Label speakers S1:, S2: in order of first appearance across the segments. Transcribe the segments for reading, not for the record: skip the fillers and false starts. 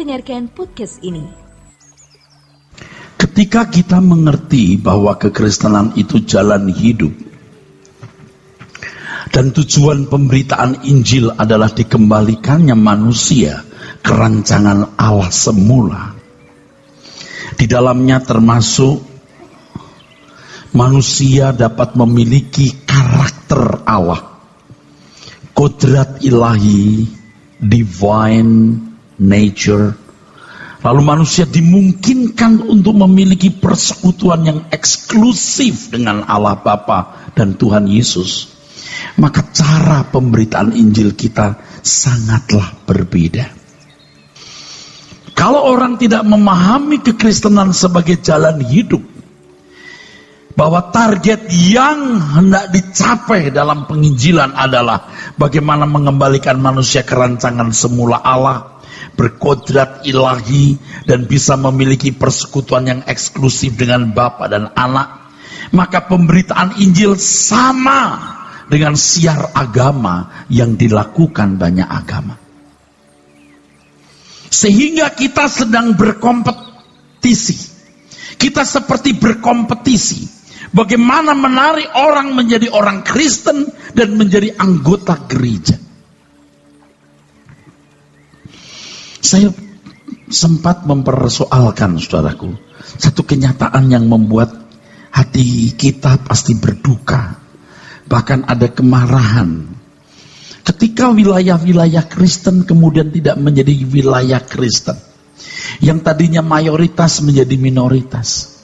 S1: mendengarkan podcast ini.
S2: Ketika kita mengerti bahwa kekristenan itu jalan hidup dan tujuan pemberitaan Injil adalah dikembalikannya manusia ke rancangan Allah semula, di dalamnya termasuk manusia dapat memiliki karakter Allah, kodrat ilahi, divine nature. Lalu manusia dimungkinkan untuk memiliki persekutuan yang eksklusif dengan Allah Bapa dan Tuhan Yesus. Maka cara pemberitaan Injil kita sangatlah berbeda. Kalau orang tidak memahami kekristenan sebagai jalan hidup, bahwa target yang hendak dicapai dalam penginjilan adalah bagaimana mengembalikan manusia ke rancangan semula Allah, berkodrat ilahi, dan bisa memiliki persekutuan yang eksklusif dengan Bapa dan Anak, maka pemberitaan Injil sama dengan siar agama yang dilakukan banyak agama. Sehingga kita sedang berkompetisi. Kita seperti berkompetisi. Bagaimana menarik orang menjadi orang Kristen dan menjadi anggota gereja. Saya sempat mempersoalkan, saudaraku, satu kenyataan yang membuat hati kita pasti berduka. Bahkan ada kemarahan. Ketika wilayah-wilayah Kristen kemudian tidak menjadi wilayah Kristen. Yang tadinya mayoritas menjadi minoritas.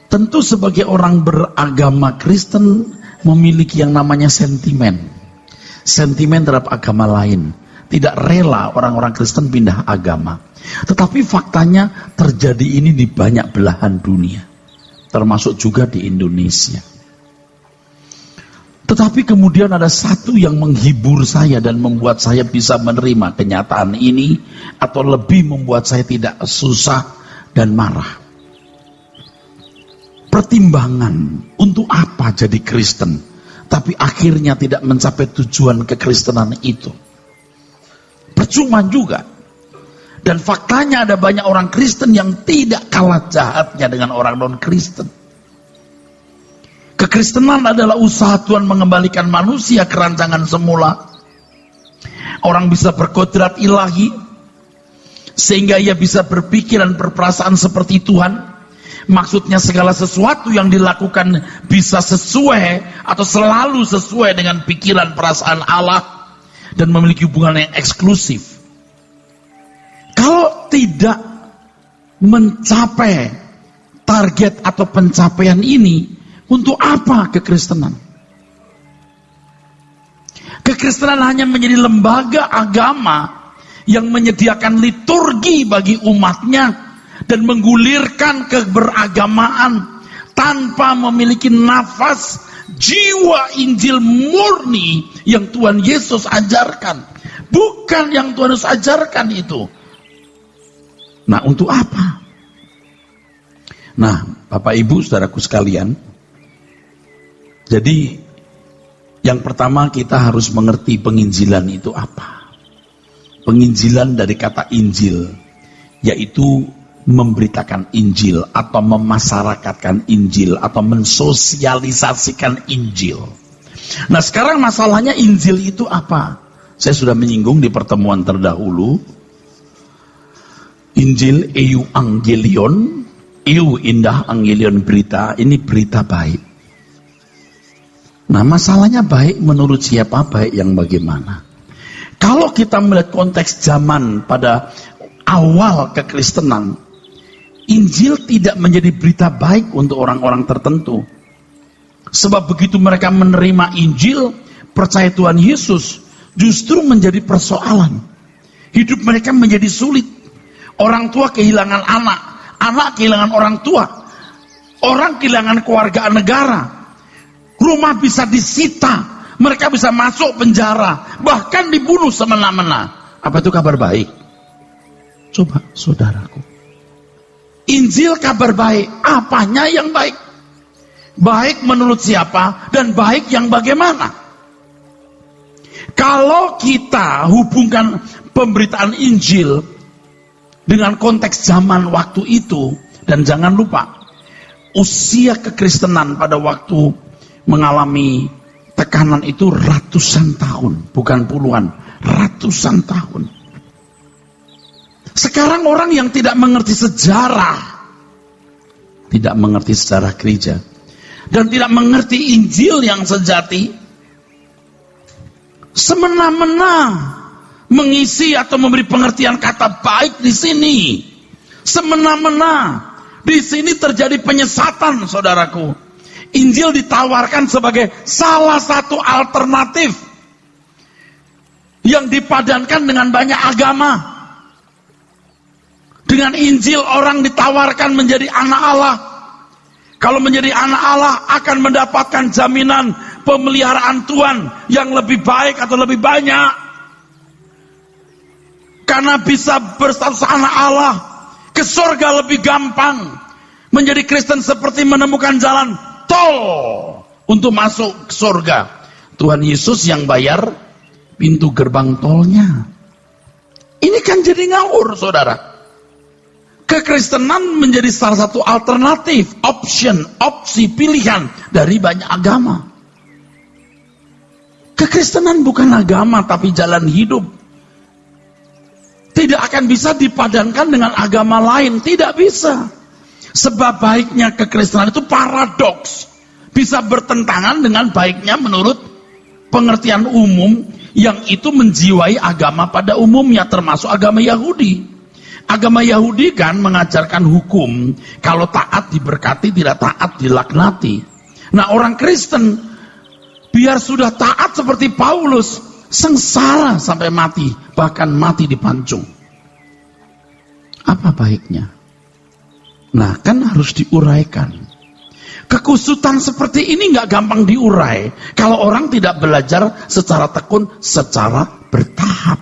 S2: Tentu sebagai orang beragama Kristen memiliki yang namanya sentimen. Sentimen terhadap agama lain. Tidak rela orang-orang Kristen pindah agama. Tetapi faktanya terjadi ini di banyak belahan dunia. Termasuk juga di Indonesia. Tetapi kemudian ada satu yang menghibur saya dan membuat saya bisa menerima kenyataan ini. Atau lebih membuat saya tidak susah dan marah. Pertimbangan untuk apa jadi Kristen, tapi akhirnya tidak mencapai tujuan kekristenan itu. Percuma juga. Dan faktanya ada banyak orang Kristen yang tidak kalah jahatnya dengan orang non-Kristen. Kekristenan adalah usaha Tuhan mengembalikan manusia ke rancangan semula. Orang bisa berkodrat ilahi, sehingga ia bisa berpikir dan berperasaan seperti Tuhan. Maksudnya segala sesuatu yang dilakukan bisa sesuai atau selalu sesuai dengan pikiran perasaan Allah dan memiliki hubungan yang eksklusif. Kalau tidak mencapai target atau pencapaian ini, untuk apa kekristenan? Kekristenan hanya menjadi lembaga agama yang menyediakan liturgi bagi umatnya dan menggulirkan keberagamaan tanpa memiliki nafas jiwa Injil murni yang Tuhan Yesus ajarkan. Bukan yang Tuhan Yesus ajarkan itu. Nah, untuk apa? Nah, Bapak Ibu saudaraku sekalian, jadi yang pertama kita harus mengerti penginjilan itu apa. Penginjilan dari kata Injil, yaitu memberitakan Injil atau memasyarakatkan Injil atau mensosialisasikan Injil. Nah, sekarang masalahnya Injil itu apa? Saya sudah menyinggung di pertemuan terdahulu. Injil Euangelion, indah angelion berita, ini berita baik. Nah, masalahnya baik menurut siapa, baik yang bagaimana? Kalau kita melihat konteks zaman pada awal kekristenan, Injil tidak menjadi berita baik untuk orang-orang tertentu. Sebab begitu mereka menerima Injil, percaya Tuhan Yesus, justru menjadi persoalan. Hidup mereka menjadi sulit. Orang tua kehilangan anak, anak kehilangan orang tua, orang kehilangan keluarga negara, rumah bisa disita, mereka bisa masuk penjara, bahkan dibunuh semena-mena. Apa itu kabar baik? Coba saudaraku. Injil kabar baik, apanya yang baik? Baik menurut siapa dan baik yang bagaimana? Kalau kita hubungkan pemberitaan Injil dengan konteks zaman waktu itu. Dan jangan lupa, usia kekristenan pada waktu mengalami tekanan itu ratusan tahun, bukan puluhan, ratusan tahun. Sekarang orang yang tidak mengerti sejarah, tidak mengerti sejarah gereja, dan tidak mengerti Injil yang sejati, semena-mena mengisi atau memberi pengertian kata baik di sini. Semena-mena di sini terjadi penyesatan, saudaraku. Injil ditawarkan sebagai salah satu alternatif yang dipadankan dengan banyak agama. Dengan Injil orang ditawarkan menjadi anak Allah. Kalau menjadi anak Allah akan mendapatkan jaminan pemeliharaan Tuhan yang lebih baik atau lebih banyak. Karena bisa berstatus anak Allah, ke surga lebih gampang. Menjadi Kristen seperti menemukan jalan tol untuk masuk ke surga. Tuhan Yesus yang bayar pintu gerbang tolnya. Ini kan jadi ngawur, saudara. Kekristenan menjadi salah satu alternatif, opsi pilihan dari banyak agama. Kekristenan bukan agama tapi jalan hidup. Tidak akan bisa dipadankan dengan agama lain, tidak bisa. Sebab baiknya kekristenan itu paradoks, bisa bertentangan dengan baiknya menurut pengertian umum yang itu menjiwai agama pada umumnya, termasuk agama Yahudi. Agama Yahudi kan mengajarkan hukum, kalau taat diberkati, tidak taat dilaknati. Nah, orang Kristen biar sudah taat seperti Paulus, sengsara sampai mati, bahkan mati dipancung. Apa baiknya? Nah, kan harus diuraikan. Kekusutan seperti ini nggak gampang diurai kalau orang tidak belajar secara tekun, secara bertahap.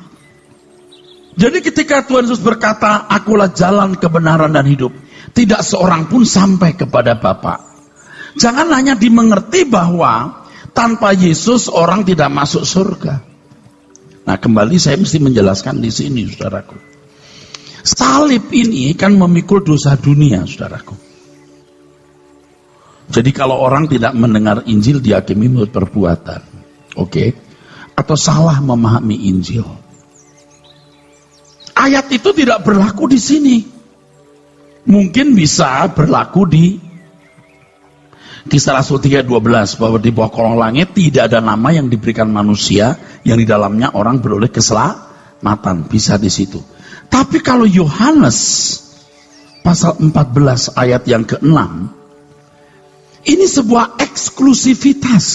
S2: Jadi ketika Tuhan Yesus berkata, akulah jalan, kebenaran, dan hidup, tidak seorang pun sampai kepada Bapa. Jangan hanya dimengerti bahwa tanpa Yesus orang tidak masuk surga. Nah, kembali saya mesti menjelaskan di sini, saudaraku. Salib ini kan memikul dosa dunia, saudaraku. Jadi kalau orang tidak mendengar Injil, dihakimi menurut perbuatan. Oke? Atau salah memahami Injil. Ayat itu tidak berlaku di sini. Mungkin bisa berlaku di Kisah Rasul 3:12, bahwa di bawah kolong langit tidak ada nama yang diberikan manusia yang di dalamnya orang beroleh keselamatan. Bisa di situ. Tapi kalau Yohanes pasal 14 ayat yang ke-6, ini sebuah eksklusivitas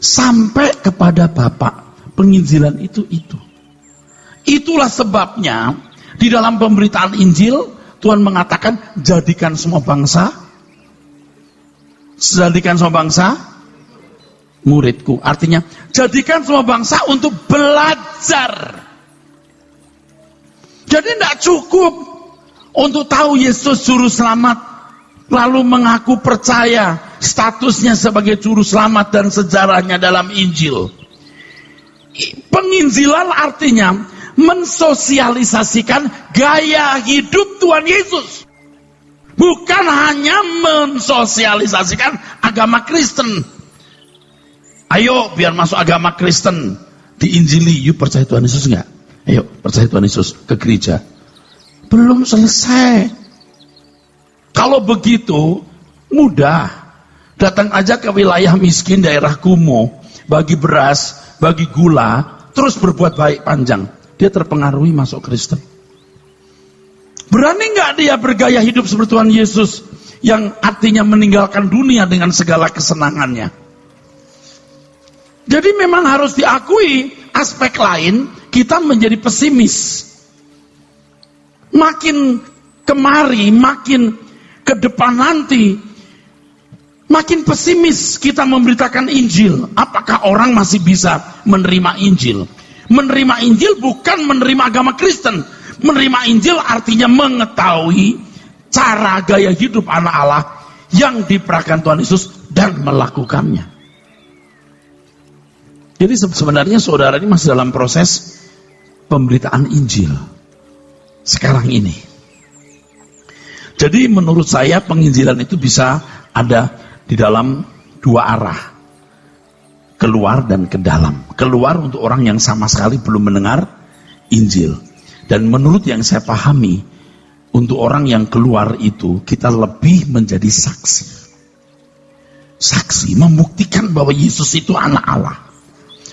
S2: sampai kepada Bapa. Penginjilan itu. Itulah sebabnya di dalam pemberitaan Injil Tuhan mengatakan jadikan semua bangsa muridku. Artinya jadikan semua bangsa untuk belajar. Jadi tidak cukup untuk tahu Yesus juru selamat lalu mengaku percaya statusnya sebagai juru selamat dan sejarahnya dalam Injil. Penginjilan artinya mensosialisasikan gaya hidup Tuhan Yesus. Bukan hanya mensosialisasikan agama Kristen. Ayo biar masuk agama Kristen, diinjili, yuk percaya Tuhan Yesus enggak? Ayo percaya Tuhan Yesus ke gereja. Belum selesai. Kalau begitu mudah. Datang aja ke wilayah miskin daerah kumuh, bagi beras, bagi gula, terus berbuat baik panjang. Dia terpengaruhi masuk Kristen. Berani nggak dia bergaya hidup seperti Tuhan Yesus yang artinya meninggalkan dunia dengan segala kesenangannya? Jadi memang harus diakui aspek lain, kita menjadi pesimis. Makin kemari, makin ke depan nanti, makin pesimis kita memberitakan Injil. Apakah orang masih bisa menerima Injil? Menerima Injil bukan menerima agama Kristen. Menerima Injil artinya mengetahui cara gaya hidup anak Allah yang diperagakan Tuhan Yesus dan melakukannya. Jadi sebenarnya saudara ini masih dalam proses pemberitaan Injil sekarang ini. Jadi menurut saya penginjilan itu bisa ada di dalam dua arah. Keluar dan ke dalam. Keluar untuk orang yang sama sekali belum mendengar Injil. Dan menurut yang saya pahami, untuk orang yang keluar itu, kita lebih menjadi saksi. Saksi, membuktikan bahwa Yesus itu anak Allah.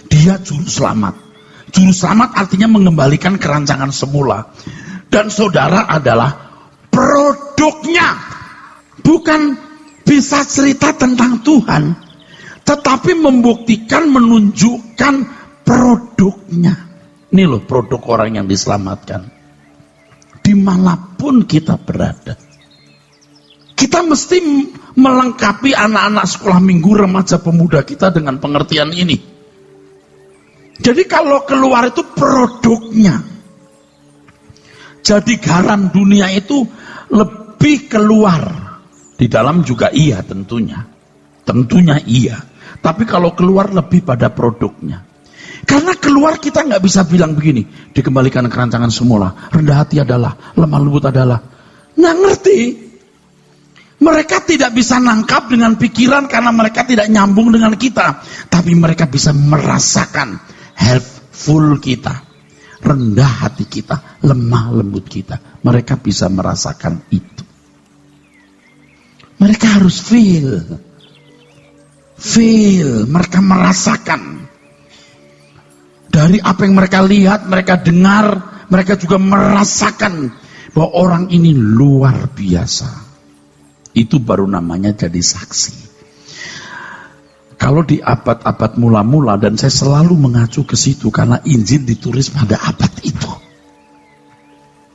S2: Dia juru selamat. Juru selamat artinya mengembalikan kerancangan semula. Dan saudara adalah produknya. Bukan bisa cerita tentang Tuhan, tetapi membuktikan, menunjukkan produknya. Ini loh produk orang yang diselamatkan. Dimanapun kita berada, kita mesti melengkapi anak-anak sekolah minggu, remaja, pemuda kita dengan pengertian ini. Jadi kalau keluar itu produknya. Jadi garam dunia itu lebih keluar. Di dalam juga iya tentunya. Tentunya iya. Tapi kalau keluar lebih pada produknya. Karena keluar kita nggak bisa bilang begini, dikembalikan kerancangan semula, rendah hati adalah, lemah lembut adalah. Nggak ngerti. Mereka tidak bisa nangkap dengan pikiran karena mereka tidak nyambung dengan kita. Tapi mereka bisa merasakan helpful kita, rendah hati kita, lemah lembut kita. Mereka bisa merasakan itu. Mereka harus feel, mereka merasakan. Dari apa yang mereka lihat, mereka dengar, mereka juga merasakan bahwa orang ini luar biasa. Itu baru namanya jadi saksi. Kalau di abad-abad mula-mula, dan saya selalu mengacu ke situ karena Injil ditulis pada abad itu.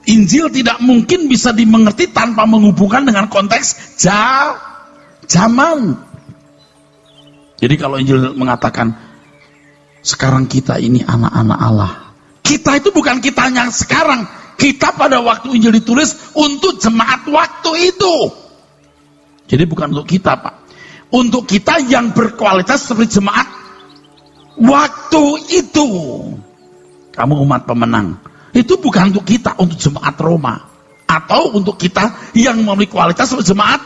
S2: Injil tidak mungkin bisa dimengerti tanpa menghubungkan dengan konteks zaman. Jadi kalau Injil mengatakan sekarang kita ini anak-anak Allah, kita itu bukan kitanya sekarang, kita pada waktu Injil ditulis untuk jemaat waktu itu. Jadi bukan untuk kita, Pak, untuk kita yang berkualitas seperti jemaat waktu itu. Kamu umat pemenang, itu bukan untuk kita, untuk jemaat Roma, atau untuk kita yang memiliki kualitas seperti jemaat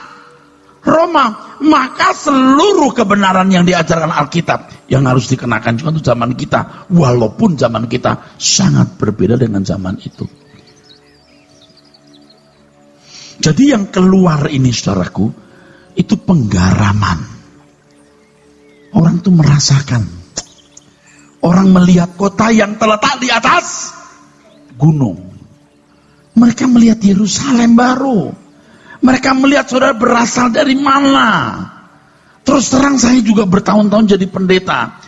S2: Roma. Maka seluruh kebenaran yang diajarkan Alkitab yang harus dikenakan juga untuk zaman kita, walaupun zaman kita sangat berbeda dengan zaman itu. Jadi yang keluar ini, saudaraku, itu penggaraman. Orang itu merasakan. Orang melihat kota yang terletak di atas gunung. Mereka melihat Yerusalem baru. Mereka melihat saudara berasal dari mana. Terus terang saya juga bertahun-tahun jadi pendeta.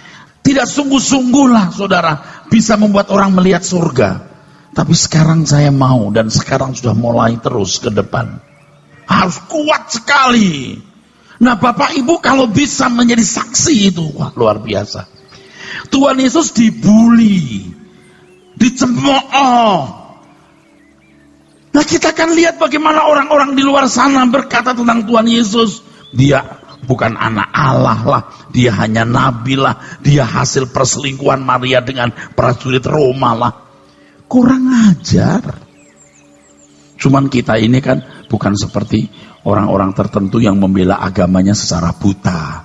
S2: Tidak sungguh-sungguhlah saudara bisa membuat orang melihat surga. Tapi sekarang saya mau, dan sekarang sudah mulai terus ke depan. Harus kuat sekali. Nah Bapak Ibu kalau bisa menjadi saksi itu, wah luar biasa. Tuhan Yesus dibully, dicemooh. Nah kita kan lihat bagaimana orang-orang di luar sana berkata tentang Tuhan Yesus. Dia bukan anak Allah lah, dia hanya nabi lah, dia hasil perselingkuhan Maria dengan prajurit Roma lah. Kurang ajar. Cuman kita ini kan bukan seperti orang-orang tertentu yang membela agamanya secara buta.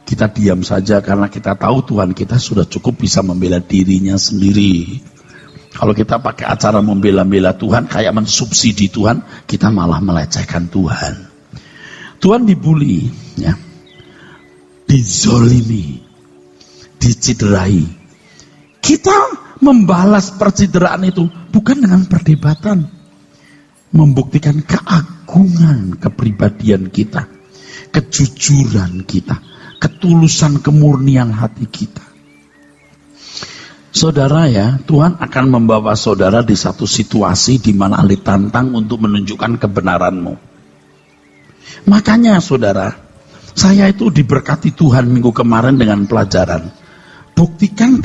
S2: Kita diam saja karena kita tahu Tuhan kita sudah cukup bisa membela dirinya sendiri. Kalau kita pakai acara membela-bela Tuhan, kayak mensubsidi Tuhan, kita malah melecehkan Tuhan. Tuhan dibully, ya, dizolimi, diciderai. Kita membalas percideraan itu bukan dengan perdebatan, membuktikan keagungan kepribadian kita, kejujuran kita, ketulusan kemurnian hati kita. Saudara ya, Tuhan akan membawa saudara di satu situasi di mana ditantang untuk menunjukkan kebenaranmu. Makanya saudara, saya itu diberkati Tuhan minggu kemarin dengan pelajaran. Buktikan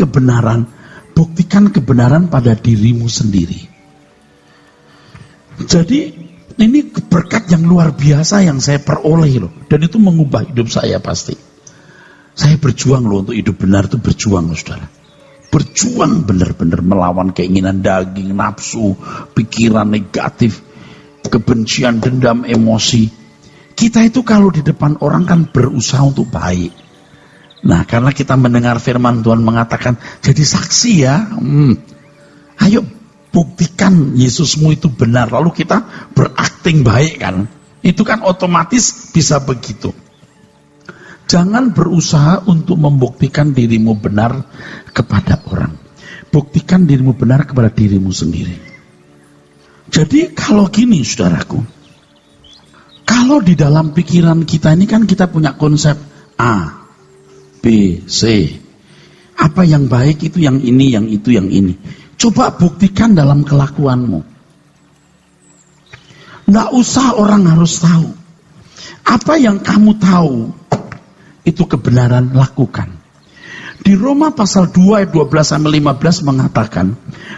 S2: kebenaran pada dirimu sendiri. Jadi ini berkat yang luar biasa yang saya peroleh loh. Dan itu mengubah hidup saya pasti. Saya berjuang loh untuk hidup benar, itu berjuang loh saudara. Berjuang benar-benar melawan keinginan daging, nafsu, pikiran negatif. kebencian, dendam, emosi. Kita itu kalau di depan orang kan berusaha untuk baik. Nah, karena kita mendengar firman Tuhan mengatakan, jadi saksi ya. Ayo buktikan Yesusmu itu benar. Lalu kita berakting baik kan. Itu kan otomatis bisa begitu. Jangan berusaha untuk membuktikan dirimu benar kepada orang. Buktikan dirimu benar kepada dirimu sendiri. Jadi kalau gini saudaraku, kalau di dalam pikiran kita ini kan kita punya konsep A, B, C. Apa yang baik itu yang ini, yang itu, yang ini. Coba buktikan dalam kelakuanmu. Nggak usah orang harus tahu. Apa yang kamu tahu, itu kebenaran, lakukan. Di Roma pasal 2 ayat 12-15 mengatakan,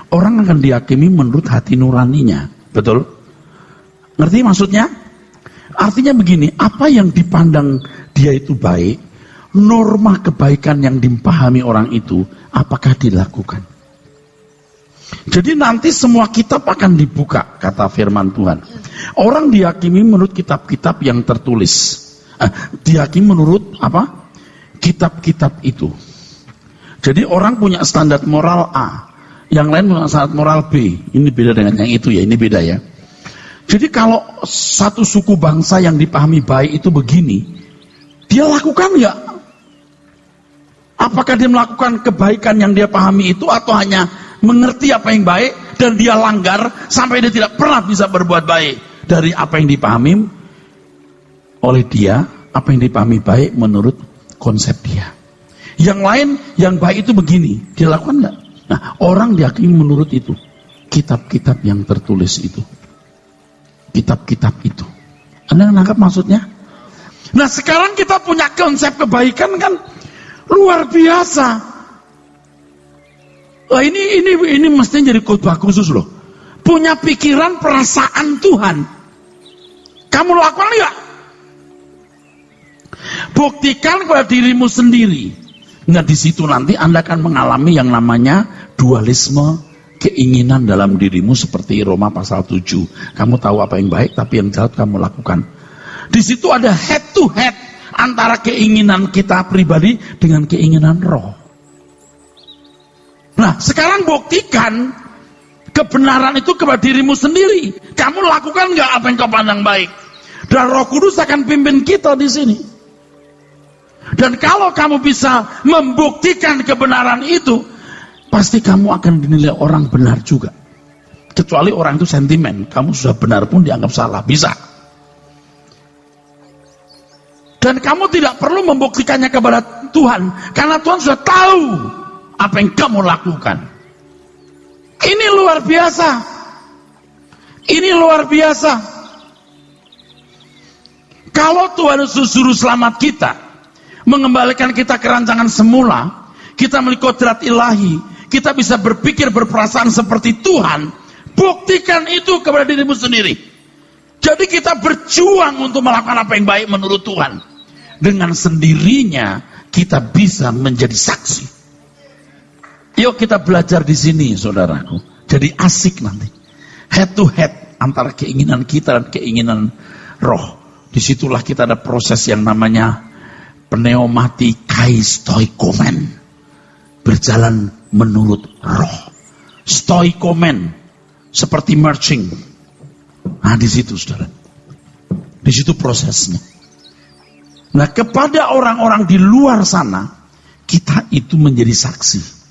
S2: orang akan dihakimi menurut hati nuraninya. Betul? Ngerti maksudnya? Artinya begini, apa yang dipandang dia itu baik, norma kebaikan yang dipahami orang itu, apakah dilakukan? Jadi nanti semua kitab akan dibuka, kata firman Tuhan. Orang dihakimi menurut kitab-kitab yang tertulis. Dihakimi menurut apa? Kitab-kitab itu. Jadi orang punya standar moral A, yang lain punya standar moral B. Ini beda dengan yang itu ya, ini beda ya. Jadi kalau satu suku bangsa yang dipahami baik itu begini, dia lakukan nggak? Apakah dia melakukan kebaikan yang dia pahami itu, atau hanya mengerti apa yang baik dan dia langgar sampai dia tidak pernah bisa berbuat baik dari apa yang dipahami oleh dia, apa yang dipahami baik menurut konsep dia. Yang lain, yang baik itu begini, dia lakukan enggak? Nah, orang dihakimi menurut itu. Kitab-kitab yang tertulis itu. Kitab-kitab itu. Anda menangkap maksudnya? Nah, sekarang kita punya konsep kebaikan kan luar biasa. Oh, ini mestinya jadi khotbah khusus loh. Punya pikiran perasaan Tuhan. Kamu lakukan enggak? Buktikan kepada dirimu sendiri. Nah, di situ nanti Anda akan mengalami yang namanya dualisme keinginan dalam dirimu seperti Roma pasal 7. Kamu tahu apa yang baik, tapi yang jahat kamu lakukan. Di situ ada head to head antara keinginan kita pribadi dengan keinginan roh. Nah, sekarang buktikan kebenaran itu kepada dirimu sendiri. Kamu lakukan nggak apa yang kau pandang baik? Dan Roh Kudus akan pimpin kita di sini. Dan kalau kamu bisa membuktikan kebenaran itu, pasti kamu akan dinilai orang benar juga. Kecuali orang itu sentimen, kamu sudah benar pun dianggap salah, bisa. Dan kamu tidak perlu membuktikannya kepada Tuhan, karena Tuhan sudah tahu apa yang kamu lakukan. Ini luar biasa. Ini luar biasa. Kalau Tuhan Yesus suruh selamat kita, mengembalikan kita ke rancangan semula, kita memiliki kodrat ilahi, kita bisa berpikir, berperasaan seperti Tuhan, buktikan itu kepada dirimu sendiri. Jadi kita berjuang untuk melakukan apa yang baik menurut Tuhan. Dengan sendirinya kita bisa menjadi saksi. Yuk kita belajar di sini, saudaraku. Jadi asik nanti. Head to head antara keinginan kita dan keinginan roh. Disitulah kita ada proses yang namanya pneumatikai stoikomen, berjalan menurut roh. Stoikomen seperti marching. Nah, di situ saudara, di situ prosesnya. Nah, kepada orang-orang di luar sana, kita itu menjadi saksi.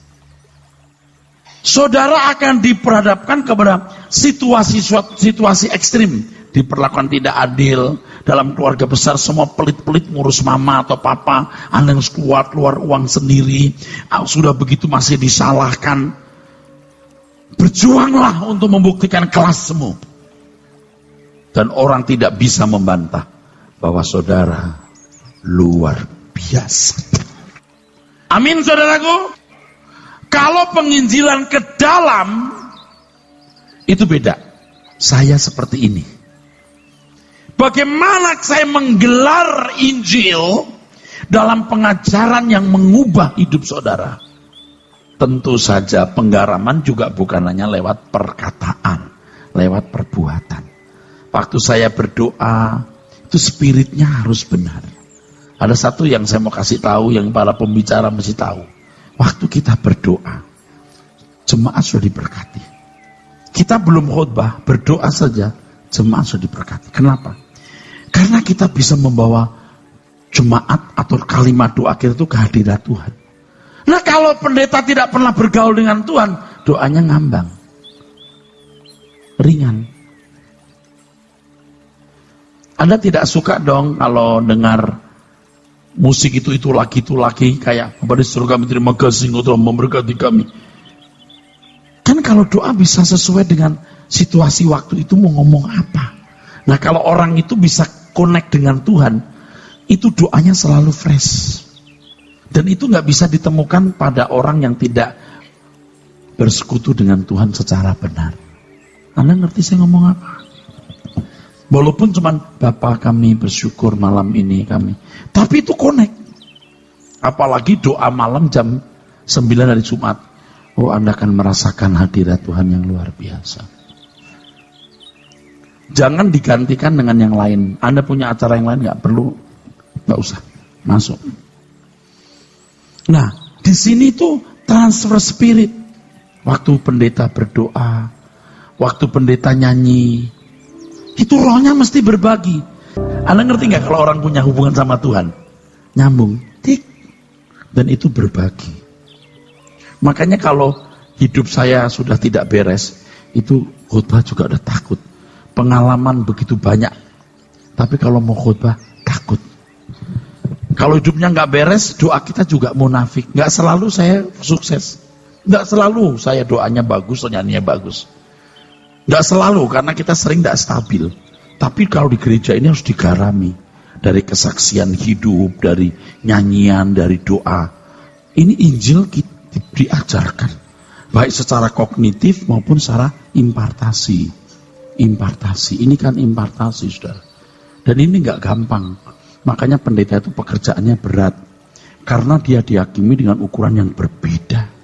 S2: Saudara akan diperhadapkan kepada situasi ekstrim. Diperlakukan tidak adil dalam keluarga besar, semua pelit-pelit ngurus mama atau papa, Anda harus keluar uang sendiri, sudah begitu masih disalahkan. Berjuanglah untuk membuktikan kelasmu, dan orang tidak bisa membantah bahwa saudara luar biasa. Amin, saudaraku. Kalau penginjilan ke dalam itu beda. Saya seperti ini. Bagaimana saya menggelar Injil dalam pengajaran yang mengubah hidup saudara? Tentu saja penggaraman juga bukan hanya lewat perkataan, lewat perbuatan. Waktu saya berdoa, itu spiritnya harus benar. Ada satu yang saya mau kasih tahu, yang para pembicara mesti tahu. Waktu kita berdoa, jemaat sudah diberkati. Kita belum khotbah, berdoa saja, jemaat sudah diberkati. Kenapa? Karena kita bisa membawa jemaat atau kalimat doa kita itu ke hadirat Tuhan. Nah kalau pendeta tidak pernah bergaul dengan Tuhan, doanya ngambang, ringan. Anda tidak suka dong kalau dengar musik itu lagi kayak kepada surga kami terima kasih engkau telah memberkati kami. Kan kalau doa bisa sesuai dengan situasi waktu itu mau ngomong apa. Nah kalau orang itu bisa connect dengan Tuhan, itu doanya selalu fresh. Dan itu nggak bisa ditemukan pada orang yang tidak bersekutu dengan Tuhan secara benar. Anda ngerti saya ngomong apa? Walaupun cuman Bapa kami bersyukur malam ini kami. Tapi itu connect. Apalagi doa malam jam 9 hari Jumat. Oh Anda akan merasakan hadirat Tuhan yang luar biasa. Jangan digantikan dengan yang lain. Anda punya acara yang lain gak perlu. Gak usah. Masuk. Nah di sini tuh transfer spirit. Waktu pendeta berdoa. Waktu pendeta nyanyi. Itu rohnya mesti berbagi. Anda ngerti nggak kalau orang punya hubungan sama Tuhan? Nyambung, tik. Dan itu berbagi. Makanya kalau hidup saya sudah tidak beres, itu khotbah juga udah takut. Pengalaman begitu banyak. Tapi kalau mau khotbah, takut. Kalau hidupnya nggak beres, doa kita juga munafik. Nggak selalu saya sukses. Nggak selalu saya doanya bagus, nyanyinya bagus. Nggak selalu, karena kita sering nggak stabil. Tapi kalau di gereja ini harus digarami. Dari kesaksian hidup, dari nyanyian, dari doa. Ini Injil diajarkan. Baik secara kognitif maupun secara impartasi. Impartasi, ini kan impartasi saudara. Dan ini nggak gampang. Makanya pendeta itu pekerjaannya berat. Karena dia dihakimi dengan ukuran yang berbeda.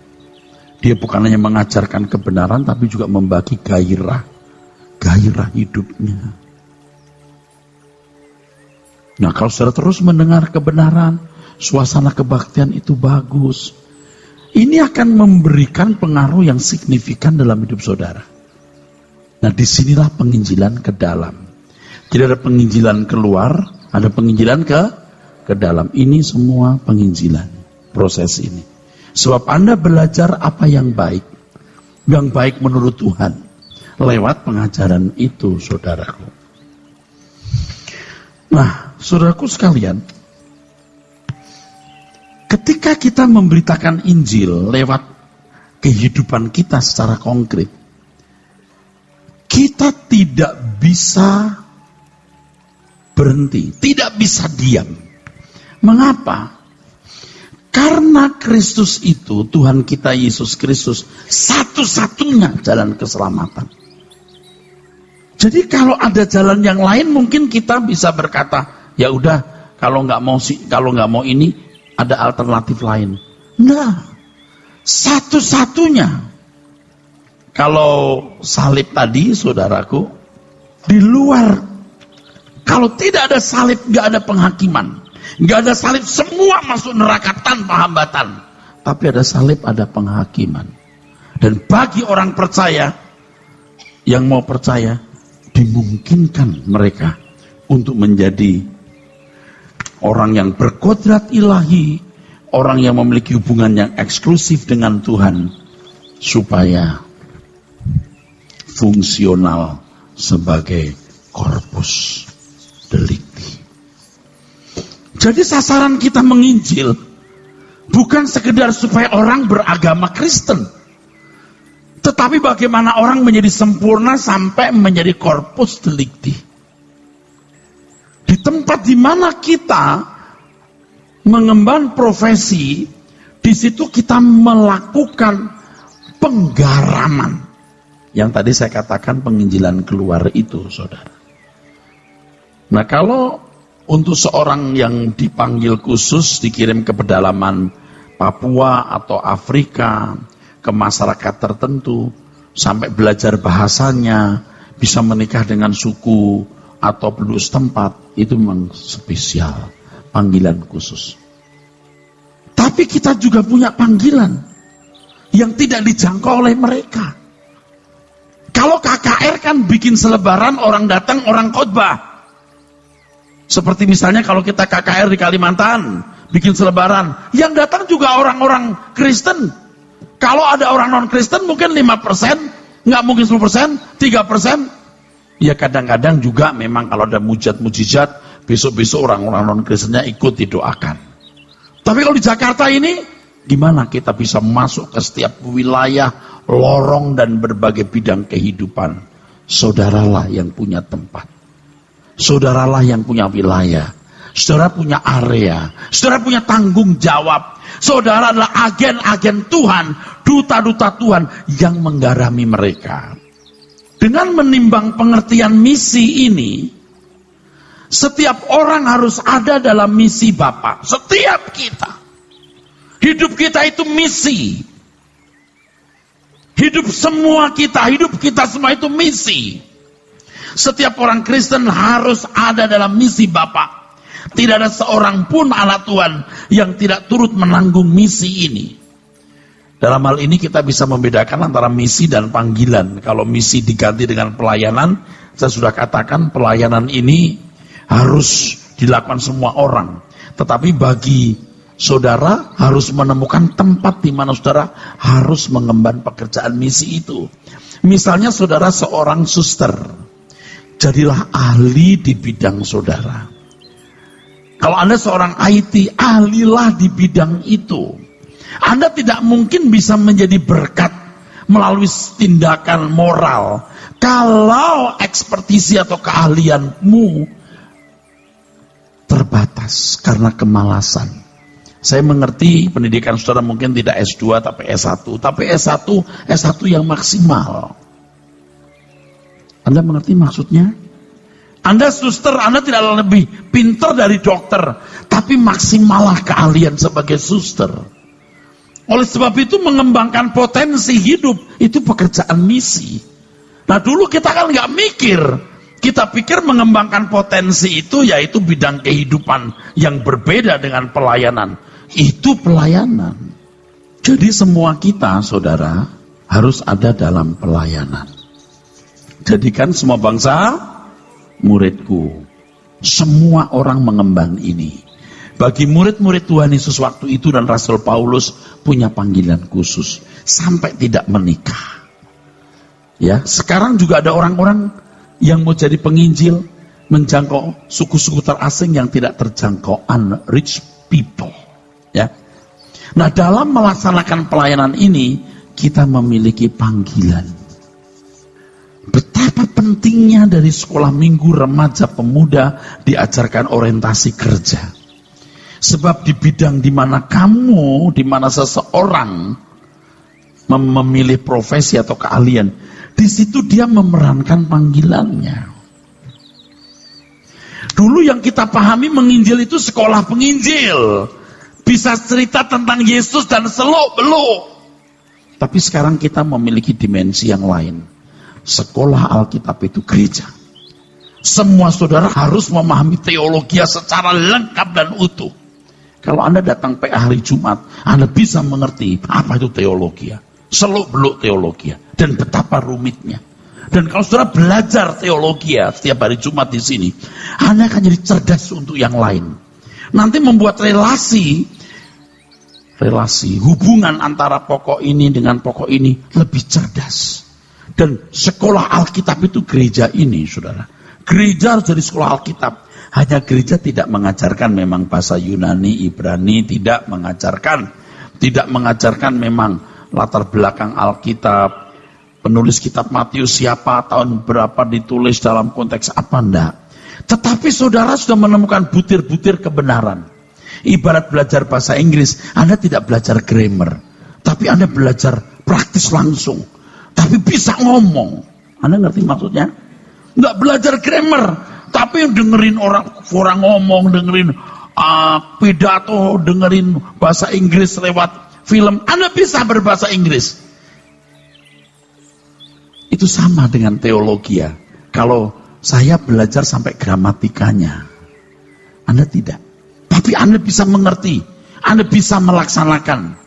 S2: Dia bukan hanya mengajarkan kebenaran, tapi juga membagi gairah hidupnya. Nah kalau saudara terus mendengar kebenaran, suasana kebaktian itu bagus. Ini akan memberikan pengaruh yang signifikan dalam hidup saudara. Nah disinilah penginjilan ke dalam. Jadi ada penginjilan keluar, ada penginjilan ke dalam. Ini semua penginjilan, proses ini. Sebab Anda belajar apa yang baik menurut Tuhan, lewat pengajaran itu, saudaraku. Nah, saudaraku sekalian, ketika kita memberitakan Injil lewat kehidupan kita secara konkret, kita tidak bisa berhenti, tidak bisa diam. Mengapa? Karena Kristus itu, Tuhan kita Yesus Kristus, satu-satunya jalan keselamatan. Jadi kalau ada jalan yang lain, mungkin kita bisa berkata, ya udah, kalau nggak mau ini, ada alternatif lain. Nah, satu-satunya. Kalau salib tadi, saudaraku, di luar, kalau tidak ada salib, nggak ada penghakiman. Nggak ada salib, semua masuk neraka tanpa hambatan. Tapi ada salib, ada penghakiman. Dan bagi orang percaya, yang mau percaya, dimungkinkan mereka untuk menjadi orang yang berkodrat ilahi, orang yang memiliki hubungan yang eksklusif dengan Tuhan, supaya fungsional sebagai korpus delikti. Jadi sasaran kita menginjil bukan sekedar supaya orang beragama Kristen, tetapi bagaimana orang menjadi sempurna sampai menjadi korpus delikti. Di tempat di mana kita mengemban profesi, di situ kita melakukan penggaraman. Yang tadi saya katakan penginjilan keluar itu, saudara. Nah kalau untuk seorang yang dipanggil khusus, dikirim ke pedalaman Papua atau Afrika, ke masyarakat tertentu, sampai belajar bahasanya, bisa menikah dengan suku atau penduduk setempat, itu memang spesial, panggilan khusus. Tapi kita juga punya panggilan yang tidak dijangkau oleh mereka. Kalau KKR kan bikin selebaran, orang datang, orang khotbah. Seperti misalnya kalau kita KKR di Kalimantan, bikin selebaran, yang datang juga orang-orang Kristen. Kalau ada orang non-Kristen mungkin 5%, nggak mungkin 10%, 3%. Ya kadang-kadang juga memang kalau ada mujizat, besok-besok orang-orang non-Kristennya ikut didoakan. Tapi kalau di Jakarta ini, gimana kita bisa masuk ke setiap wilayah, lorong dan berbagai bidang kehidupan? Saudaralah yang punya tempat. Saudaralah yang punya wilayah. Saudara punya area. Saudara punya tanggung jawab. Saudara adalah agen-agen Tuhan, duta-duta Tuhan yang menggarami mereka. Dengan menimbang pengertian misi ini, setiap orang harus ada dalam misi Bapa. Setiap kita. Hidup kita itu misi. Hidup kita semua itu misi. Setiap orang Kristen harus ada dalam misi Bapa. Tidak ada seorang pun anak Tuhan yang tidak turut menanggung misi ini. Dalam hal ini kita bisa membedakan antara misi dan panggilan. Kalau misi diganti dengan pelayanan, saya sudah katakan pelayanan ini harus dilakukan semua orang. Tetapi bagi saudara harus menemukan tempat di mana saudara harus mengemban pekerjaan misi itu. Misalnya saudara seorang suster. Jadilah ahli di bidang saudara. Kalau Anda seorang IT, ahlilah di bidang itu. Anda tidak mungkin bisa menjadi berkat melalui tindakan moral kalau ekspertisi atau keahlianmu terbatas karena kemalasan. Saya mengerti pendidikan saudara mungkin tidak S2 tapi S1. Tapi S1 yang maksimal. Anda mengerti maksudnya? Anda suster, Anda tidak lebih pintar dari dokter, tapi maksimalah keahlian sebagai suster. Oleh sebab itu mengembangkan potensi hidup, itu pekerjaan misi. Nah dulu kita kan nggak mikir, kita pikir mengembangkan potensi itu yaitu bidang kehidupan yang berbeda dengan pelayanan. Itu pelayanan. Jadi semua kita, saudara, harus ada dalam pelayanan. Jadikan semua bangsa muridku. Semua orang mengemban ini. Bagi murid-murid Tuhan Yesus waktu itu dan Rasul Paulus punya panggilan khusus sampai tidak menikah. Ya, sekarang juga ada orang-orang yang mau jadi penginjil, menjangkau suku-suku terasing yang tidak terjangkau, unreached people. Ya. Nah, dalam melaksanakan pelayanan ini kita memiliki panggilan. Betapa pentingnya dari sekolah minggu remaja pemuda diajarkan orientasi kerja. Sebab di bidang di mana seseorang memilih profesi atau keahlian, di situ dia memerankan panggilannya. Dulu yang kita pahami menginjil itu sekolah penginjil. Bisa cerita tentang Yesus dan seluk-beluk. Tapi sekarang kita memiliki dimensi yang lain. Sekolah Alkitab itu gereja. Semua saudara harus memahami teologi secara lengkap dan utuh. Kalau Anda datang PA hari Jumat, Anda bisa mengerti apa itu teologi. Seluk-beluk teologi. Dan betapa rumitnya. Dan kalau saudara belajar teologi setiap hari Jumat di sini, Anda akan jadi cerdas untuk yang lain. Nanti membuat relasi hubungan antara pokok ini dengan pokok ini lebih cerdas. Dan sekolah Alkitab itu gereja ini, saudara. Gereja harus jadi sekolah Alkitab. Hanya gereja tidak mengajarkan memang bahasa Yunani, Ibrani, tidak mengajarkan memang latar belakang Alkitab, penulis kitab Matius siapa, tahun berapa ditulis, dalam konteks apa, enggak. Tetapi saudara sudah menemukan butir-butir kebenaran. Ibarat belajar bahasa Inggris, Anda tidak belajar grammar, tapi Anda belajar praktis langsung. Tapi bisa ngomong. Anda ngerti maksudnya? Nggak belajar grammar, tapi dengerin orang ngomong, dengerin pidato, dengerin bahasa Inggris lewat film. Anda bisa berbahasa Inggris. Itu sama dengan teologi. kalau saya belajar sampai gramatikanya, Anda tidak. Tapi Anda bisa mengerti, Anda bisa melaksanakan.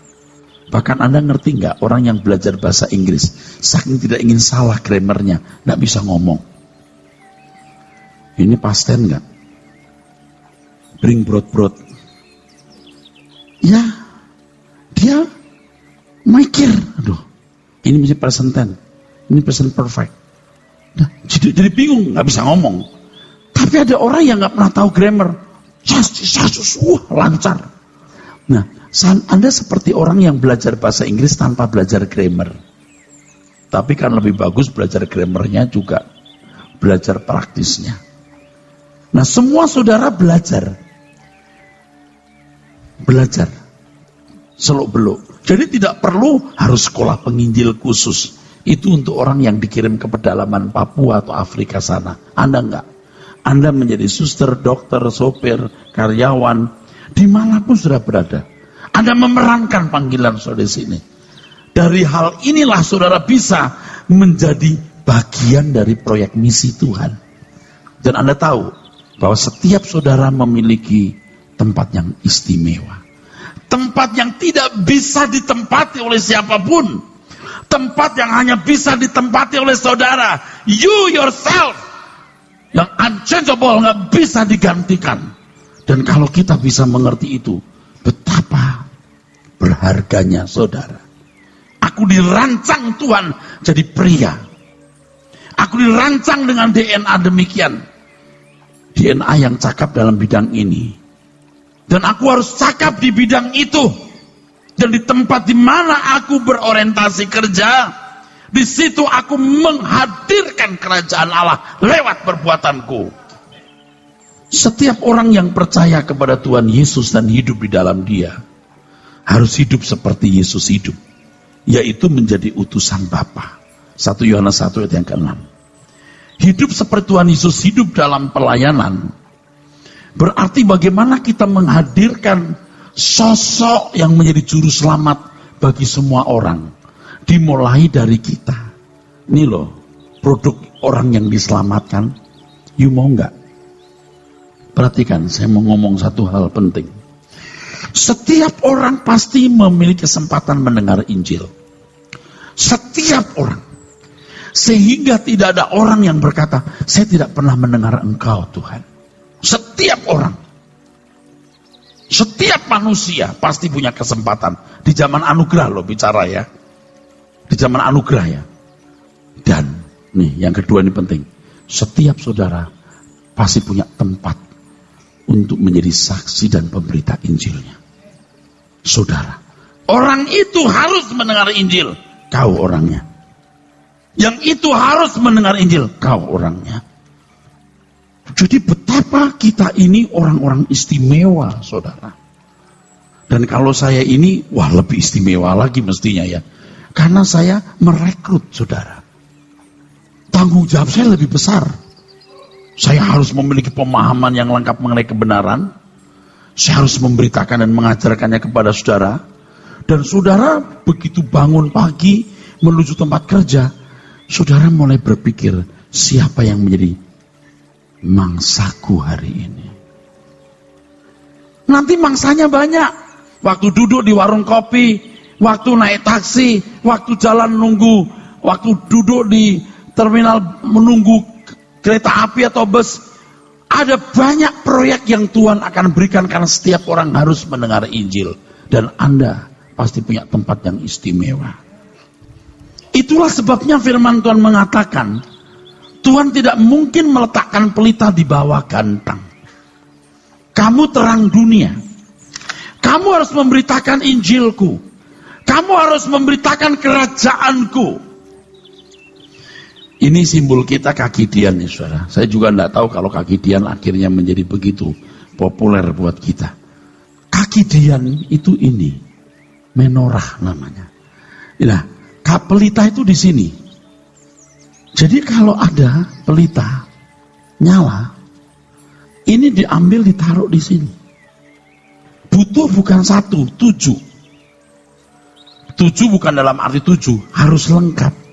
S2: Bahkan Anda ngerti nggak, orang yang belajar bahasa Inggris, saking tidak ingin salah grammarnya, nggak bisa ngomong. Ini past tense nggak? Bring broad. Ya, dia mikir, aduh, ini mesti present tense, ini present perfect. Nah, jadi bingung, nggak bisa ngomong. Tapi ada orang yang nggak pernah tahu grammar, lancar. Nah, Anda seperti orang yang belajar bahasa Inggris tanpa belajar grammar. Tapi kan lebih bagus belajar grammarnya juga belajar praktisnya. Nah, semua saudara belajar seluk-beluk. Jadi tidak perlu harus sekolah penginjil khusus. Itu untuk orang yang dikirim ke pedalaman Papua atau Afrika sana. Anda enggak. Anda menjadi suster, dokter, sopir, karyawan, dimanapun sudah berada. Anda memerankan panggilan saudara di sini. Dari hal inilah saudara bisa menjadi bagian dari proyek misi Tuhan. Dan Anda tahu bahwa setiap saudara memiliki tempat yang istimewa. Tempat yang tidak bisa ditempati oleh siapapun. Tempat yang hanya bisa ditempati oleh saudara. You yourself. Yang unchangeable, nggak bisa digantikan. Dan kalau kita bisa mengerti itu, betapa berharganya saudara. Aku dirancang Tuhan jadi pria. Aku dirancang dengan DNA demikian. DNA yang cakap dalam bidang ini. Dan aku harus cakap di bidang itu. Dan di tempat di mana aku berorientasi kerja, di situ aku menghadirkan kerajaan Allah lewat perbuatanku. Setiap orang yang percaya kepada Tuhan Yesus dan hidup di dalam Dia, harus hidup seperti Yesus hidup, yaitu menjadi utusan Bapa. 1 Yohanes 1 ayat yang ke-6. Hidup seperti Tuhan Yesus hidup dalam pelayanan, berarti bagaimana kita menghadirkan sosok yang menjadi juru selamat bagi semua orang. Dimulai dari kita. Ini loh, produk orang yang diselamatkan. You mau nggak? Perhatikan, saya mau ngomong satu hal penting. Setiap orang pasti memiliki kesempatan mendengar Injil. Setiap orang. Sehingga tidak ada orang yang berkata, saya tidak pernah mendengar Engkau Tuhan. Setiap orang. Setiap manusia pasti punya kesempatan. Di zaman anugerah loh bicara ya. Di zaman anugerah ya. Dan nih yang kedua ini penting. Setiap saudara pasti punya tempat untuk menjadi saksi dan pemberita Injilnya. Saudara. Orang itu harus mendengar Injil. Kau orangnya. Yang itu harus mendengar Injil. Kau orangnya. Jadi betapa kita ini orang-orang istimewa, saudara. Dan kalau saya ini, wah lebih istimewa lagi mestinya ya. Karena saya merekrut, saudara. Tanggung jawab saya lebih besar. Saya harus memiliki pemahaman yang lengkap mengenai kebenaran. Saya harus memberitakan dan mengajarkannya kepada saudara. Dan saudara begitu bangun pagi menuju tempat kerja, saudara mulai berpikir, siapa yang menjadi mangsaku hari ini. Nanti mangsanya banyak. Waktu duduk di warung kopi, waktu naik taksi, waktu jalan nunggu, waktu duduk di terminal menunggu kereta api atau bus. Ada banyak proyek yang Tuhan akan berikan karena setiap orang harus mendengar Injil. Dan Anda pasti punya tempat yang istimewa. Itulah sebabnya firman Tuhan mengatakan, Tuhan tidak mungkin meletakkan pelita di bawah gantang. Kamu terang dunia. Kamu harus memberitakan Injilku. Kamu harus memberitakan kerajaanku. Ini simbol kita kaki Dian nih saudara. Saya juga tidak tahu kalau kaki Dian akhirnya menjadi begitu populer buat kita. Kaki Dian itu ini. Menorah namanya. Nah, pelita itu di sini. Jadi kalau ada pelita nyala, ini diambil ditaruh di sini. Butuh bukan 1, 7. 7 bukan dalam arti 7, harus lengkap.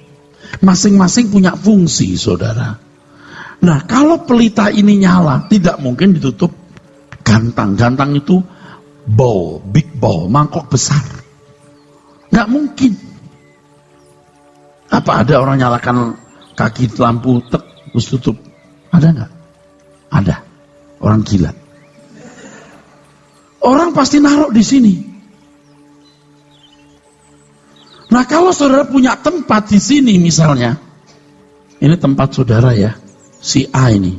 S2: Masing-masing punya fungsi, saudara. Nah, kalau pelita ini nyala, tidak mungkin ditutup gantang. Gantang itu bowl, big bowl, mangkok besar. Nggak mungkin. Apa ada orang nyalakan kaki lampu terus tutup? Ada nggak? Ada. Orang gila. Orang pasti naruh di sini. Nah, kalau saudara punya tempat di sini misalnya, ini tempat saudara ya, si A ini.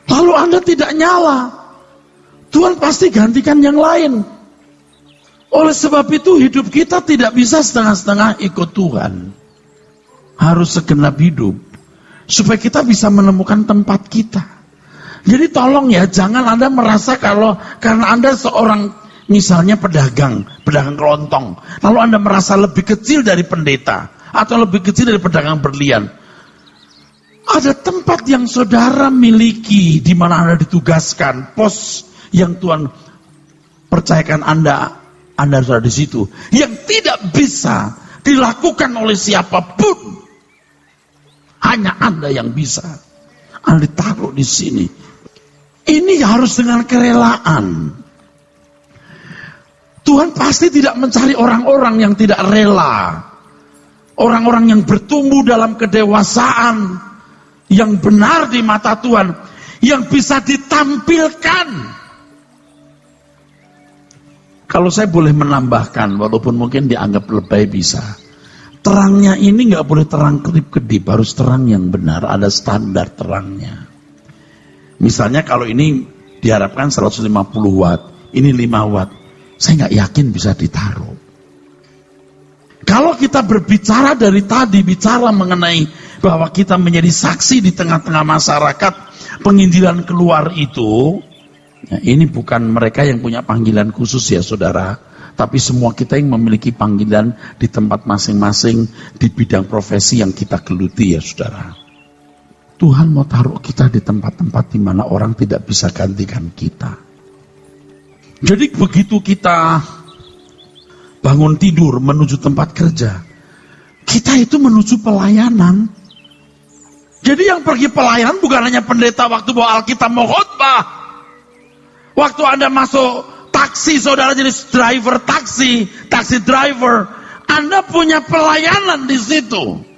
S2: Lalu Anda tidak nyala, Tuhan pasti gantikan yang lain. Oleh sebab itu hidup kita tidak bisa setengah-setengah ikut Tuhan. Harus segenap hidup. Supaya kita bisa menemukan tempat kita. Jadi tolong ya, jangan Anda merasa kalau karena Anda seorang misalnya pedagang kelontong, lalu Anda merasa lebih kecil dari pendeta atau lebih kecil dari pedagang berlian. Ada tempat yang saudara miliki di mana Anda ditugaskan, pos yang Tuhan percayakan Anda sudah di situ, yang tidak bisa dilakukan oleh siapapun. Hanya Anda yang bisa. Anda ditaruh di sini. Ini harus dengan kerelaan. Tuhan pasti tidak mencari orang-orang yang tidak rela. Orang-orang yang bertumbuh dalam kedewasaan, yang benar di mata Tuhan, yang bisa ditampilkan. Kalau saya boleh menambahkan, walaupun mungkin dianggap lebay bisa. Terangnya ini nggak boleh terang kedip-kedip, harus terang yang benar, ada standar terangnya. Misalnya kalau ini diharapkan 150 watt, ini 5 watt, saya nggak yakin bisa ditaruh. Kalau kita berbicara dari tadi, bicara mengenai bahwa kita menjadi saksi di tengah-tengah masyarakat, penginjilan keluar itu, ya, ini bukan mereka yang punya panggilan khusus ya saudara, tapi semua kita yang memiliki panggilan di tempat masing-masing, di bidang profesi yang kita geluti ya saudara. Tuhan mau taruh kita di tempat-tempat di mana orang tidak bisa gantikan kita. Jadi begitu kita bangun tidur menuju tempat kerja, kita itu menuju pelayanan. Jadi yang pergi pelayanan bukan hanya pendeta waktu bawa Alkitab mau khotbah. Waktu Anda masuk taksi, saudara jadi driver taksi driver, Anda punya pelayanan di situ.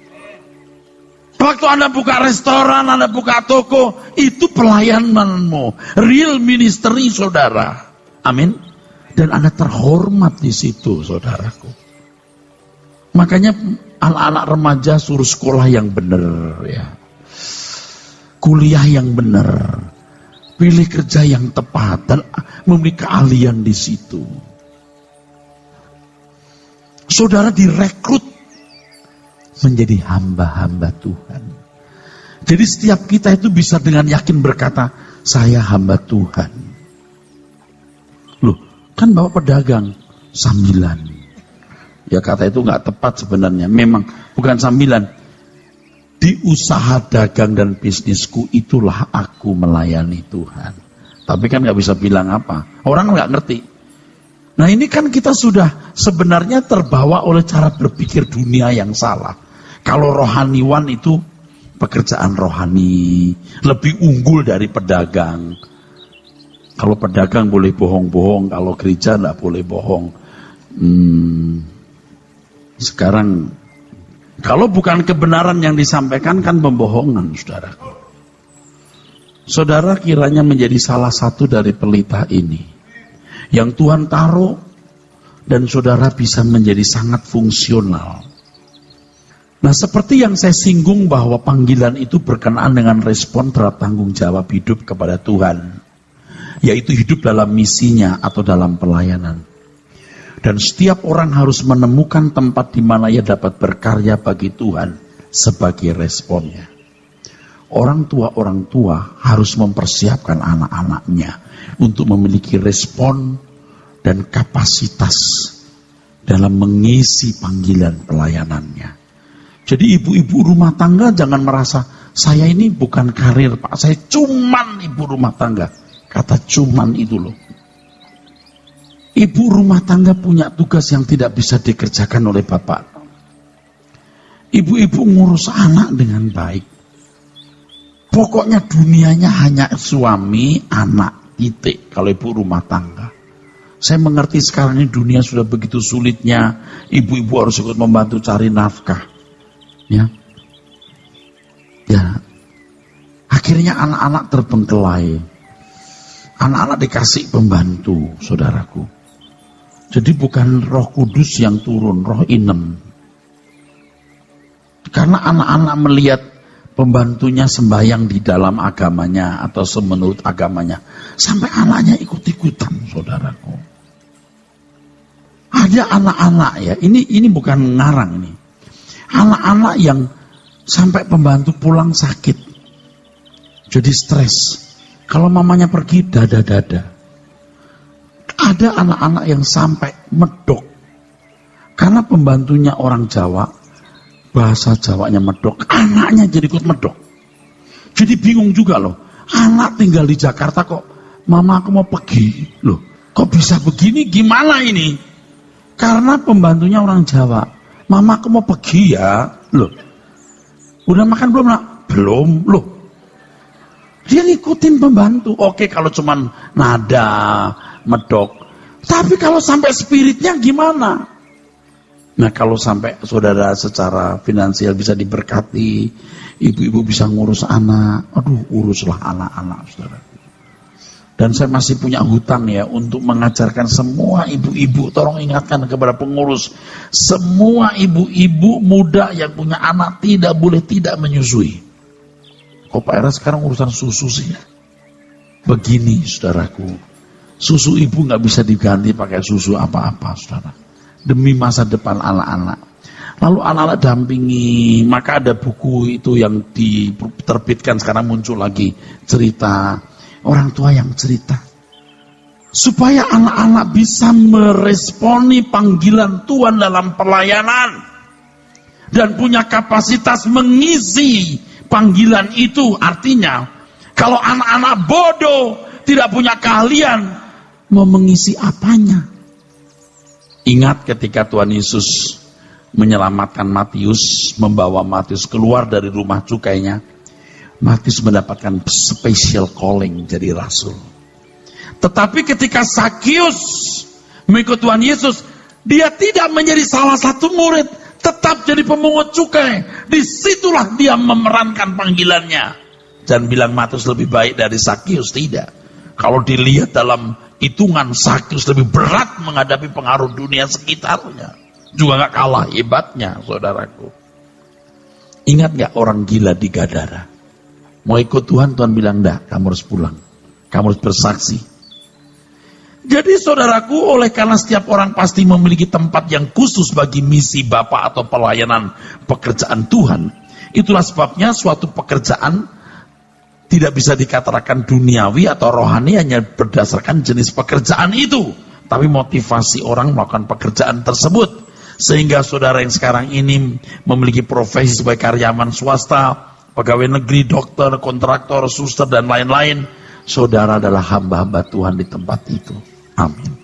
S2: Waktu Anda buka restoran, Anda buka toko, itu pelayananmu, real ministry saudara. Amin. Dan Anda terhormat di situ, saudaraku. Makanya anak-anak remaja suruh sekolah yang benar, ya. Kuliah yang benar. Pilih kerja yang tepat dan memiliki keahlian di situ. Saudara direkrut menjadi hamba-hamba Tuhan. Jadi setiap kita itu bisa dengan yakin berkata, saya hamba Tuhan. Loh, kan bawa pedagang, sambilan. Ya kata itu nggak tepat sebenarnya. Memang bukan sambilan. Di usaha dagang dan bisnisku itulah aku melayani Tuhan. Tapi kan nggak bisa bilang apa. Orang nggak ngerti. Nah ini kan kita sudah sebenarnya terbawa oleh cara berpikir dunia yang salah. Kalau rohaniwan itu pekerjaan rohani, lebih unggul dari pedagang. Kalau pedagang boleh bohong-bohong, kalau gereja nggak boleh bohong. Sekarang, kalau bukan kebenaran yang disampaikan kan pembohongan, saudara. Saudara kiranya menjadi salah satu dari pelita ini, yang Tuhan taruh, dan saudara bisa menjadi sangat fungsional. Nah seperti yang saya singgung bahwa panggilan itu berkenaan dengan respon terhadap tanggung jawab hidup kepada Tuhan. Yaitu hidup dalam misinya atau dalam pelayanan. Dan setiap orang harus menemukan tempat di mana ia dapat berkarya bagi Tuhan sebagai responnya. Orang tua harus mempersiapkan anak-anaknya untuk memiliki respon dan kapasitas dalam mengisi panggilan pelayanannya. Jadi ibu-ibu rumah tangga jangan merasa, saya ini bukan karir Pak, saya cuman ibu rumah tangga. Kata cuman itu loh. Ibu rumah tangga punya tugas yang tidak bisa dikerjakan oleh bapak. Ibu-ibu ngurus anak dengan baik. Pokoknya dunianya hanya suami, anak, titik. Kalau ibu rumah tangga. Saya mengerti sekarang ini dunia sudah begitu sulitnya. Ibu-ibu harus ikut membantu cari nafkah. Ya. Akhirnya anak-anak terbengkelai. Anak-anak dikasih pembantu, saudaraku. Jadi bukan Roh Kudus yang turun, Roh Inem. Karena anak-anak melihat pembantunya sembahyang di dalam agamanya atau semenurut agamanya. Sampai anaknya ikut-ikutan, saudaraku. Ada anak-anak ya, ini bukan ngarang nih. Anak-anak yang sampai pembantu pulang sakit. Jadi stres. Kalau mamanya pergi, dada-dada. Ada anak-anak yang sampai medok. Karena pembantunya orang Jawa, bahasa Jawanya medok, anaknya jadi ikut medok. Jadi bingung juga loh. Anak tinggal di Jakarta kok, mama aku mau pergi. Loh, kok bisa begini? Gimana ini? Karena pembantunya orang Jawa. Mama aku mau pergi ya. Loh, udah makan belum nak? Belum. Loh, dia ngikutin pembantu. Oke kalau cuman nada, medok. Tapi kalau sampai spiritnya gimana? Nah kalau sampai saudara secara finansial bisa diberkati, ibu-ibu bisa ngurus anak, aduh uruslah anak-anak saudara. Dan saya masih punya hutang ya untuk mengajarkan semua ibu-ibu, tolong ingatkan kepada pengurus, semua ibu-ibu muda yang punya anak tidak boleh tidak menyusui. Kok Pak Era sekarang urusan susu sih? Begini saudaraku, susu ibu nggak bisa diganti pakai susu apa-apa saudara. Demi masa depan anak-anak. Lalu anak-anak dampingi, maka ada buku itu yang diterbitkan sekarang muncul lagi, cerita orang tua yang cerita. Supaya anak-anak bisa meresponi panggilan Tuhan dalam pelayanan. Dan punya kapasitas mengisi panggilan itu. Artinya, kalau anak-anak bodoh, tidak punya keahlian, mau mengisi apanya? Ingat ketika Tuhan Yesus menyelamatkan Matius, membawa Matius keluar dari rumah cukainya. Matius mendapatkan special calling jadi rasul. Tetapi ketika Sakius mengikut Tuhan Yesus, dia tidak menjadi salah satu murid, tetap jadi pemungut cukai. Disitulah dia memerankan panggilannya. Dan bilang Matius lebih baik dari Sakius, tidak. Kalau dilihat dalam hitungan, Sakius lebih berat menghadapi pengaruh dunia sekitarnya. Juga gak kalah hebatnya, saudaraku. Ingat gak orang gila di Gadara? Mau ikut Tuhan, Tuhan bilang, enggak, kamu harus pulang. Kamu harus bersaksi. Jadi saudaraku, oleh karena setiap orang pasti memiliki tempat yang khusus bagi misi Bapa atau pelayanan pekerjaan Tuhan. Itulah sebabnya suatu pekerjaan tidak bisa dikatakan duniawi atau rohani hanya berdasarkan jenis pekerjaan itu. Tapi motivasi orang melakukan pekerjaan tersebut. Sehingga saudara yang sekarang ini memiliki profesi sebagai karyawan swasta, pegawai negeri, dokter, kontraktor, suster, dan lain-lain. Saudara adalah hamba-hamba Tuhan di tempat itu. Amin.